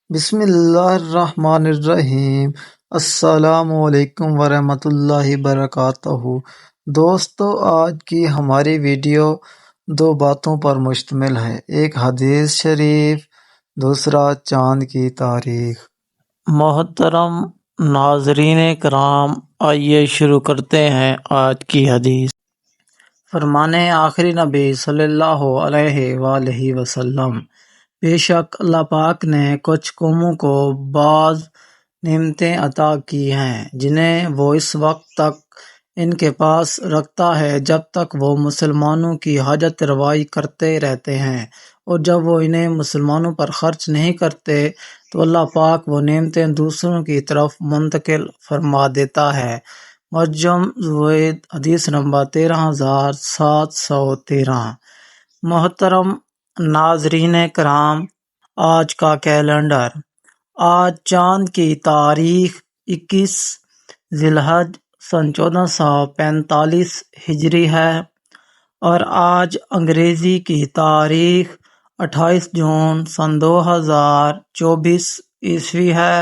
بسم اللہ الرحمن الرحیم۔ السلام علیکم ورحمۃ اللہ وبرکاتہ۔ دوستو، آج کی ہماری ویڈیو دو باتوں پر مشتمل ہے، ایک حدیث شریف، دوسرا چاند کی تاریخ۔ محترم ناظرین کرام، آئیے شروع کرتے ہیں آج کی حدیث۔ فرمانے آخری نبی صلی اللہ علیہ وآلہ وسلم، بے شک اللہ پاک نے کچھ قوموں کو بعض نعمتیں عطا کی ہیں جنہیں وہ اس وقت تک ان کے پاس رکھتا ہے جب تک وہ مسلمانوں کی حاجت روائی کرتے رہتے ہیں، اور جب وہ انہیں مسلمانوں پر خرچ نہیں کرتے تو اللہ پاک وہ نعمتیں دوسروں کی طرف منتقل فرما دیتا ہے۔ معجم زوید، حدیث نمبر 13713۔ محترم ناظرین کرام، آج کا کیلنڈر، آج چاند کی تاریخ 21 ذی الحج سن 1445 ہجری ہے، اور آج انگریزی کی تاریخ 28 جون سن 2024 عیسوی ہے،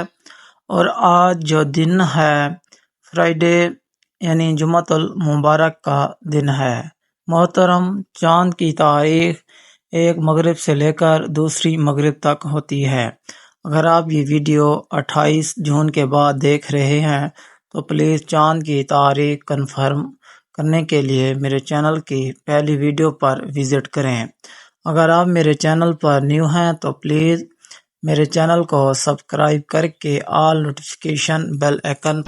اور آج جو دن ہے فرائیڈے یعنی جمعۃ المبارک کا دن ہے۔ محترم، چاند کی تاریخ ایک مغرب سے لے کر دوسری مغرب تک ہوتی ہے۔ اگر آپ یہ ویڈیو 28 جون کے بعد دیکھ رہے ہیں تو پلیز چاند کی تاریخ کنفرم کرنے کے لیے میرے چینل کی پہلی ویڈیو پر وزٹ کریں۔ اگر آپ میرے چینل پر نیو ہیں تو پلیز میرے چینل کو سبسکرائب کر کے آل نوٹیفیکیشن بیل آئکن